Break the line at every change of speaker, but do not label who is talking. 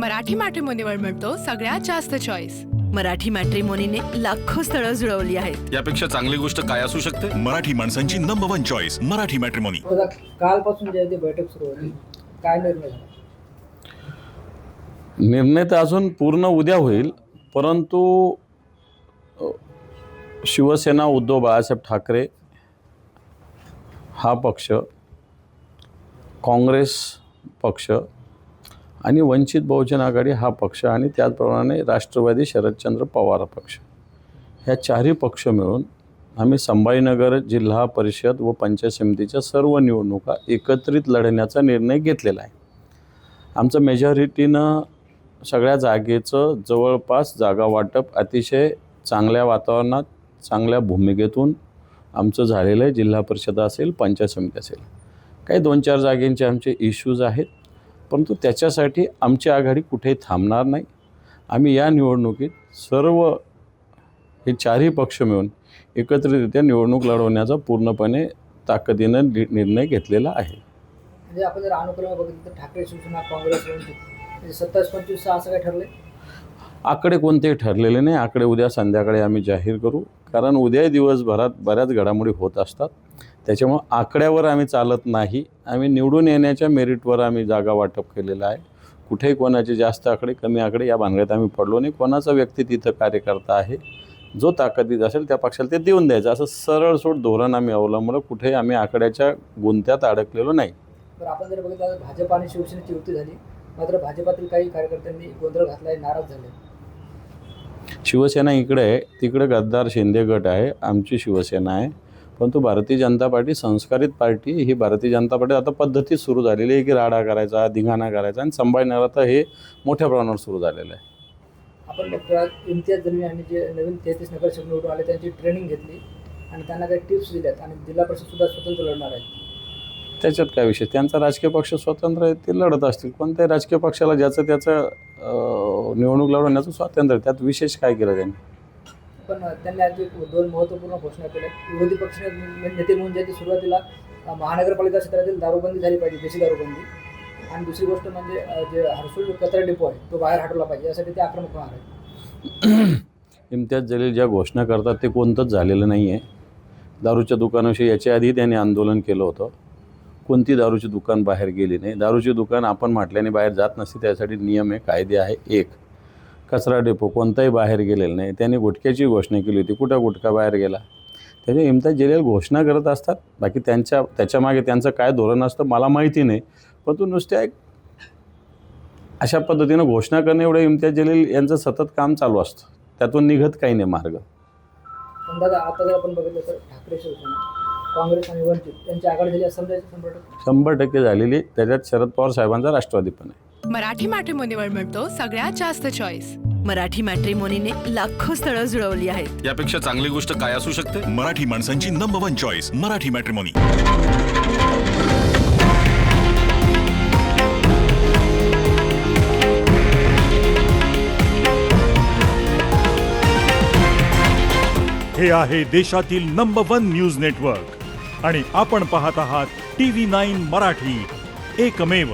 मराठी मॅट्रिमोनीवर मिळतो सगळ्यात जास्त चॉईस।
मराठी मॅट्रिमोनीने लाखो स्थळं जुळवली आहेत।
यापेक्षा चांगली गोष्ट काय असू शकते?
मराठी माणसांची नंबर 1 चॉईस मराठी मॅट्रिमोनी।
कालपासून जे बैठक सुरू होती, काय निर्णय झाला?
निर्णय तर अजून पूर्ण उद्या होईल, परंतु शिवसेना उद्धव बाळासाहेब ठाकरे हा पक्ष, काँग्रेस पक्ष आणि वंचित बहुजन आघाडी हा पक्ष आणि त्याचप्रमाणे राष्ट्रवादी शरदचंद्र पवार पक्ष, ह्या चारही पक्ष मिळून आम्ही संभाजीनगर जिल्हा परिषद व पंचायत समितीच्या सर्व निवडणुका एकत्रित लढण्याचा निर्णय घेतलेला आहे। आमचं मेजॉरिटीनं सगळ्या जागेचं जवळपास जागा वाटप अतिशय चांगल्या वातावरणात, चांगल्या भूमिकेतून आमचं झालेलं आहे। जिल्हा परिषद असेल, पंचायत समिती असेल, काही 2-4 जागेंचे आमचे इश्यूज आहेत, परंतु त्याच्यासाठी आमची आघाडी कुठेही थांबणार नाही। आम्ही या निवडणुकीत सर्व हे चारही पक्ष मिळून एकत्रितरित्या निवडणूक लढवण्याचा पूर्णपणे ताकदीनं निर्णय घेतलेला आहे।
म्हणजे आपण जर अनुक्रम बघितलं तर ठाकरे, शिवसेना, काँग्रेस, वंचित 27-25 असं काय ठरलंय?
आकडे कोणतेही ठरलेले नाही। आकडे उद्या संध्याकाळी आम्ही जाहीर करू, कारण उद्या दिवसभरात बऱ्याच घडामोडी होत असतात, त्याच्यामुळं आकड्यावर आम्ही चालत नाही। आम्ही निवडून येण्याच्या मेरिटवर आम्ही जागा वाटप केलेलं आहे। कुठेही कोणाचे जास्त आकडे, कमी आकडे या भानगडीत आम्ही पडलो नाही। कोणाचा व्यक्ती तिथं कार्यकर्ता आहे, जो ताकदीत असेल त्या पक्षाला ते देऊन द्यायचं, असं सरळसोट धोरण आम्ही अवलंबलं। कुठेही आम्ही आकड्याच्या गुंत्यात अडकलेलो नाही।
तर आपण जर बघितलं तर भाजप आणि शिवसेनेची युती झाली, मात्र भाजपातील काही कार्यकर्त्यांनी गोंधळ घातलाय, नाराज झाले।
शिवसेना इकडे आहे, तिकडे गद्दार शिंदे गट आहे, आमची शिवसेना आहे। परंतु भारतीय जनता पार्टी संस्कारित पार्टी, ही भारतीय जनता पार्टी आता पद्धती सुरू झालेली आहे की राडा करायचा, धिंगाणा करायचा, आणि संभाजीनगरात हे मोठ्या प्रमाणावर सुरू झालेलं आहे।
आपण बघतो इम्तियाज जलील यांनी जे नवीन 33 नगरसेवक निवडून आले त्यांची ट्रेनिंग घेतली आणि त्यांना काही टिप्स दिल्यात, आणि जिल्हा परिषदसुद्धा स्वतंत्र लढणार आहे।
त्याच्यात काय विषय, त्यांचा राजकीय पक्ष स्वतंत्र आहे, ते लढत असतील। कोणत्याही राजकीय पक्षाला ज्याचं त्याचं निवडणूक लढवण्याचं स्वातंत्र्य, त्यात विशेष काय केलं त्यांनी?
पण त्यांनी आज 2 महत्त्वपूर्ण घोषणा केल्या। विरोधी पक्ष नेते म्हणून ज्यांची सुरुवातीला महानगरपालिका क्षेत्रातील दारूबंदी झाली पाहिजे, देशी दारूबंदी, आणि दुसरी गोष्ट म्हणजे जे हर्सुल कचरा डिपो आहे तो बाहेर हटवला पाहिजे, यासाठी ते आक्रमक होणार आहे।
इम्तियाज जलील ज्या घोषणा करतात ते कोणतंच झालेलं नाही आहे। दारूच्या दुकानाविषयी याच्या आधी त्यांनी आंदोलन केलं होतं, कोणती दारूची दुकान बाहेर गेली नाही। दारूची दुकान आपण म्हटल्याने बाहेर जात नसते, त्यासाठी नियम आहे, कायदे आहे। एक कचरा डेपो कोणताही बाहेर गेलेला नाही। त्यांनी गुटख्याची घोषणा केली होती, कुठं गुटखा बाहेर गेला? त्याच्या इम्तियाज जलील घोषणा करत असतात, बाकी त्याच्यामागे त्यांचं काय धोरण असतं मला माहिती नाही, परंतु नुसत्या एक अशा पद्धतीनं घोषणा करणे एवढं इम्तियाज जलील यांचं सतत काम चालू असतं, त्यातून निघत काही नाही मार्ग।
पण दादा, आता जर आपण बघितलं तर ठाकरे, शिवसेना, काँग्रेस आणि वंचित यांची आघाडी झाली असं समजायचं
100% झालेली। त्याच्यात शरद पवार साहेबांचा राष्ट्रवादी पण आहे।
मराठी मॅट्रिमोनीवर मिळतो सगळ्यात जास्त चॉईस।
मराठी मॅट्रिमोनीने लाखो स्थळं जुळवली आहेत।
यापेक्षा चांगली गोष्ट काय असू शकते?
मराठी माणसांची नंबर 1 चॉईस मराठी मॅट्रिमोनी।
हे आहे देशातील नंबर 1 न्यूज नेटवर्क आणि आपण पाहत आहात TV9 मराठी, एकमेव।